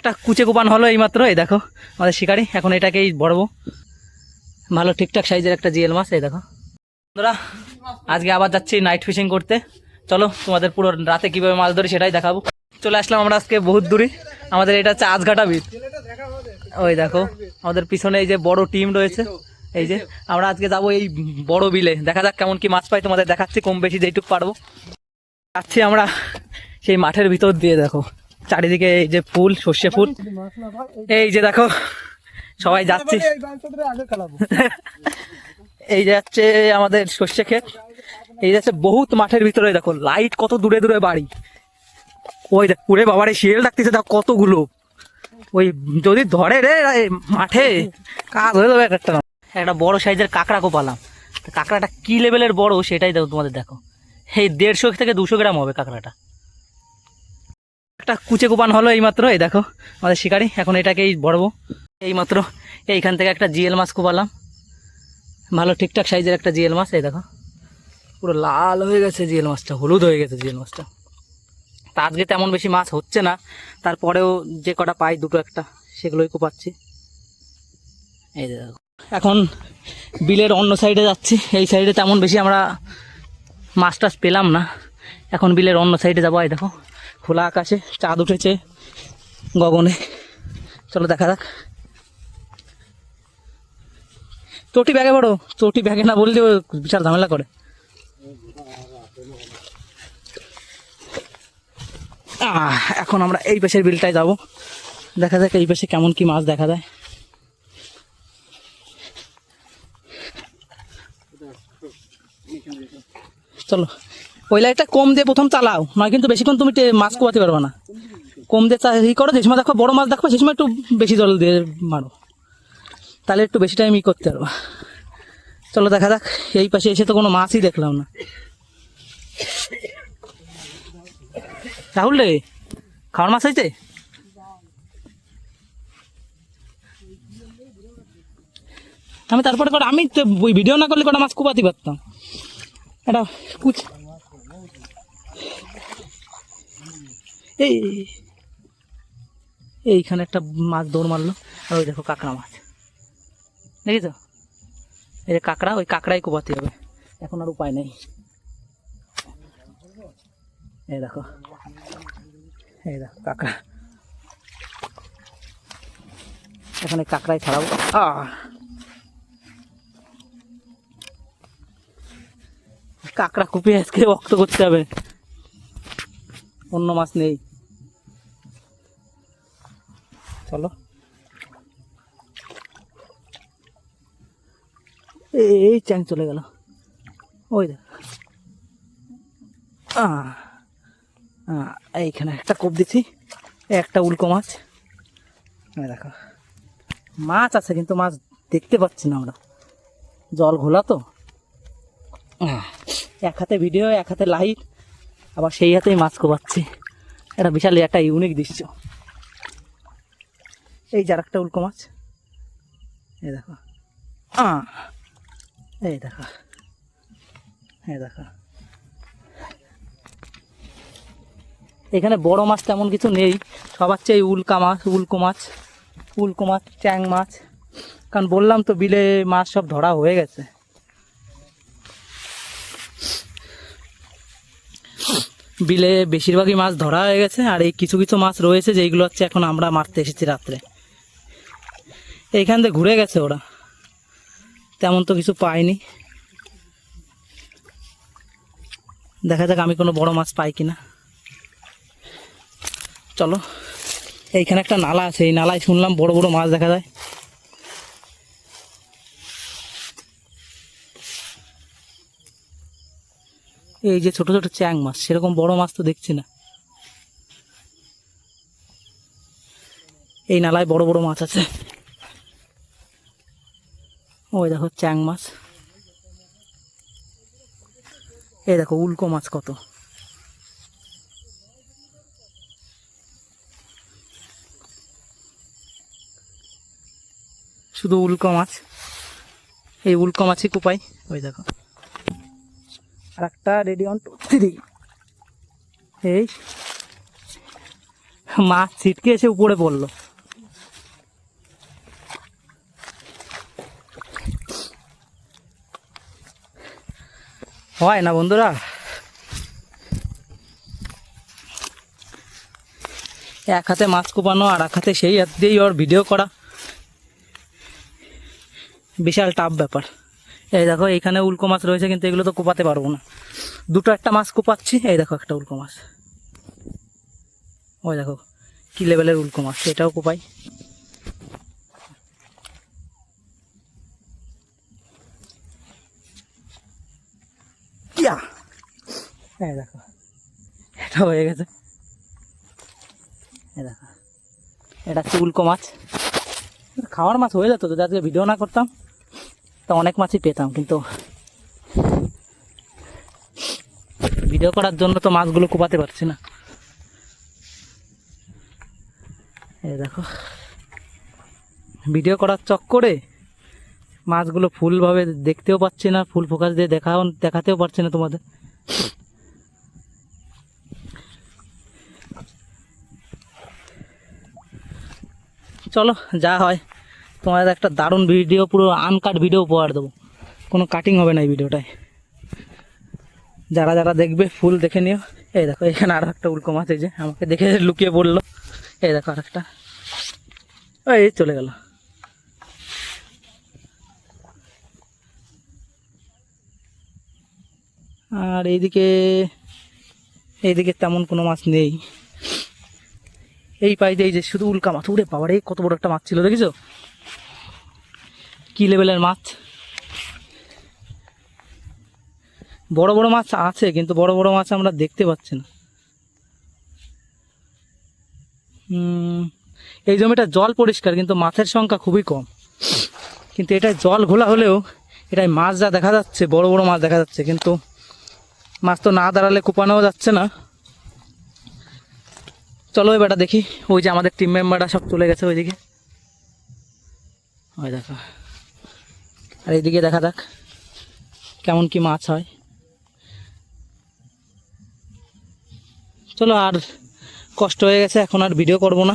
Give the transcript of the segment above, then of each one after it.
একটা কুচে কোপান হলো এইমাত্র। এই দেখো আমাদের শিকারি, এখন এটাকেই বড়বো। ভালো ঠিকঠাক সাইজের একটা জিএল মাছ। এই দেখো বন্ধুরা, আজকে আবার যাচ্ছি নাইট ফিশিং করতে। চলো তোমাদের পুরো রাতে কিভাবে মাছ ধরি সেটাই দেখাবো। চলে আসলাম আমরা আজকে বহুত দূরে। আমাদের এটা হচ্ছে আজঘাটা বিল। ওই দেখো আমাদের পিছনে এই যে বড় টিম রয়েছে। এই যে আমরা আজকে যাবো এই বড় বিলে, দেখা যাক কেমন কি মাছ পাই, তোমাদের দেখাচ্ছি কম বেশি যেইটুকু পারবো। যাচ্ছি আমরা সেই মাঠের ভিতর দিয়ে। দেখো চারিদিকে এই যে ফুল, সর্ষে ফুল। এই যে দেখো সবাই যাচ্ছি। এই যে যাচ্ছে আমাদের সর্ষে ক্ষেত। এই যাচ্ছে বহুত মাঠের ভিতরে। দেখো লাইট কত দূরে দূরে বাড়ি। ওই দেখ পুরে বাবারে শিয়াল ডাকতেছে, দেখো কতগুলো। ওই যদি ধরে রে মাঠে কাজ হয়ে যাবে। একটা বড় সাইজের কাঁকড়া কোপালাম। কাঁকড়াটা কি লেভেলের বড় সেটাই দেখো, তোমাদের দেখো। এই 150 থেকে 200 গ্রাম হবে কাঁকড়াটা। একটা কুচে কোপান হলো এইমাত্র। এই দেখো আমাদের শিকারি, এখন এটাকেই বড়বো। এইমাত্র এইখান থেকে একটা জিএল মাছ কোপালাম, ভালো ঠিকঠাক সাইজের একটা জিএল মাছ। এই দেখো পুরো লাল হয়ে গেছে জিএল মাছটা, হলুদ হয়ে গেছে জিএল মাছটা। তা আজকে তেমন বেশি মাছ হচ্ছে না, তারপরেও যে কটা পাই দুটো একটা সেগুলোই কোপাচ্ছি। এই দেখো এখন বিলের অন্য সাইডে যাচ্ছি। এই সাইডে তেমন বেশি আমরা মাছ টাছ পেলাম না, এখন বিলের অন্য সাইডে যাবো। এই দেখো খোলা আকাশে চাঁদ উঠেছে গগনে। চলো দেখা যাক। চটি ব্যাগে বড়, চটি ব্যাগে না বললে বিশাল ঝামেলা করে। এখন আমরা এই পাশের বিলটায় যাব, দেখা যাক এই পাশে কেমন কি মাছ দেখা যায়। চলো ওই লাইটটা কম দিয়ে প্রথম চালাও, নয় কিন্তু বেশিক্ষণ তুমি মাছ কোয়াতে পারবে না। কম দিয়ে ই করো, যে সময় দেখো বড় মাছ দেখো সে সময় একটু বেশি জল দিয়ে মারো, তাহলে একটু বেশি টাইম ই করতে পারবো। চলো দেখা যাক। এই পাশে এসে তো কোনো মাছই দেখলাম না। রাহুল রে, খাওয়ার মাছ হয়েছে? আমি তারপরে আমি তো ভিডিও না করলে কটা মাছ কোপাতে পারতাম। এটা কুচ এই এইখানে একটা মাছ দৌড় মারলো। আর ওই দেখো কাঁকড়া মাছ, দেখেছ? এই যে কাঁকড়া, ওই কাঁকড়াই কোপাতে হবে, এখন আর উপায় নেই। এই দেখো, এই দেখো কাঁকড়া, এখন এই কাঁকড়াই ছাড়াবো। কাঁকড়া কুপিয়ে আজকে রক্ত করতে হবে, অন্য মাছ নেই। চলো এই চ্যাং চলে গেল। ওই দেখ এইখানে একটা কোপ দিচ্ছি, একটা উল্কো মাছ। দেখো মাছ আছে কিন্তু মাছ দেখতে পাচ্ছি না আমরা, জল ঘোলা তো। এক হাতে ভিডিও, এক হাতে লাইট, আবার সেই হাতেই মাছ কোপাচ্ছি। এটা বিশাল একটা ইউনিক দৃশ্য। এই যার একটা উল্কো মাছ। এই দেখো, এই দেখো, এই দেখো। এখানে বড় মাছ তেমন কিছু নেই, সবার চেয়ে উল্কো মাছ, চ্যাং মাছ। কারণ বললাম তো বিলে মাছ সব ধরা হয়ে গেছে। বিলে বেশিরভাগই মাছ ধরা হয়ে গেছে, আর এই কিছু কিছু মাছ রয়েছে যেইগুলো হচ্ছে এখন আমরা মারতে এসেছি রাত্রে। এইখান থেকে ঘুরে গেছে ওরা, তেমন তো কিছু পাইনি। দেখা যাক আমি কোনো বড় মাছ পাই কিনা। চলো এইখানে একটা নালা আছে, এই নালায় শুনলাম বড় বড় মাছ দেখা যায়। এই যে ছোট ছোট চ্যাং মাছ, সেরকম বড় মাছ তো দেখছি না। এই নালায় বড় বড় মাছ আছে। ওই দেখো চ্যাং মাছ, এই দেখো উল্কো মাছ কত। শুধু উল্কো মাছ, এই উল্কো মাছই কোপাই। ওই দেখো আর একটা রেডি অন 2 3। এই মাছ ছিটকে এসে উপরে পড়লো। হয় না বন্ধুরা, এক হাতে মাছ কোপানো আর এক হাতে সেই হাত দিয়েই ওর ভিডিও করা বিশাল টাফ ব্যাপার। এই দেখো এইখানে উল্কো মাছ রয়েছে, কিন্তু এগুলো তো কোপাতে পারবো না। দুটো একটা মাছ কোপাচ্ছি, এই দেখো একটা উল্কো মাছ, ওই দেখো কি লেভেলের উল্কো মাছ, এটাও কোপাই। এই দেখো এটা হয়ে গেছে, এই দেখো এটা হচ্ছে উল্কো মাছ। খাওয়ার মাছ হয়ে যেত যদি আজকে ভিডিও না করতাম, তো অনেক মাছই পেতাম, কিন্তু ভিডিও করার জন্য তো মাছগুলো কোপাতে পারছি না। এই দেখো ভিডিও করার চক্করে মাছগুলো ফুলভাবে দেখতেও পাচ্ছি না, ফুল ফোকাস দিয়ে দেখাতেও পারছি না তোমাদের। চলো যা হয়, তোমাদের একটা দারুণ ভিডিও, পুরো আনকাট ভিডিও উপহার দেবো, কোনো কাটিং হবে না এই ভিডিওটায়। যারা যারা দেখবে ফুল দেখে নিও। এই দেখো এখানে আর একটা উল্কো মাছ, এই যে আমাকে দেখে লুকিয়ে পড়লো। এই দেখো আর একটা, এই চলে গেল। আর এইদিকে তেমন কোনো মাছ নেই। এই পাই দিয়ে এই যে শুধু উল্কা মাছ। উড়ে বাবারে কত বড় একটা মাছ ছিল, দেখেছো কি লেভেলের মাছ। বড় বড় মাছ আছে, কিন্তু বড় বড় মাছ আমরা দেখতে পাচ্ছি না। এই জমিটা জল পরিষ্কার, কিন্তু মাছের সংখ্যা খুবই কম। কিন্তু এটাই জল ঘোলা হলেও এটাই মাছ যা দেখা যাচ্ছে, বড় বড় মাছ দেখা যাচ্ছে, কিন্তু মাছ তো না দাঁড়ালে কোপানোও যাচ্ছে না। চলো এবারটা দেখি, ওই যে আমাদের টিম মেম্বাররা সব চলে গেছে ওইদিকে, ওই দেখো। আর এইদিকে দেখা যাক কেমন কি মাছ হয়। চলো, আর কষ্ট হয়ে গেছে, এখন আর ভিডিও করব না,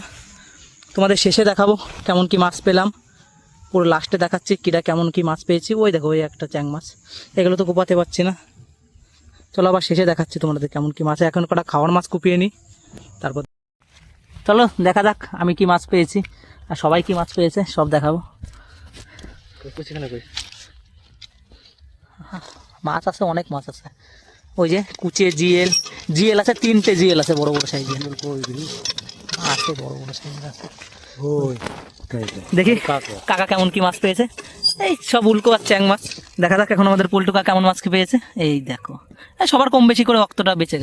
তোমাদের শেষে দেখাবো কেমন কি মাছ পেলাম। পুরো লাস্টে দেখাচ্ছি কিটা কেমন কি মাছ পেয়েছি। ওই দেখো ওই একটা চ্যাং মাছ, এগুলো তো কোপাতে পারছি না। চলো আবার শেষে দেখাচ্ছি তোমাদের কেমন কি মাছ। এখন কটা খাওয়ার মাছ কুপিয়ে নিই, তারপর চলো দেখা যাক আমি কি মাছ পেয়েছি আর সবাই কি মাছ পেয়েছে সব দেখাবো। মাছ আছে, অনেক মাছ আছে। ওই যে কুচে জিএল আছে, 3টে জিএল আছে বড় বড় সাইজের আছে, বড় বড় সাইজের আছে। দেখি কাকা কেমন কি মাছ পেয়েছে। এই সব উল্কো আর চ্যাং মাছ। দেখা যাক এখন আমাদের পল্টু কাকা কেমন মাছ পেয়েছে। এই দেখো সবার কম বেশি করে রক্তটা বেঁচে গেছে।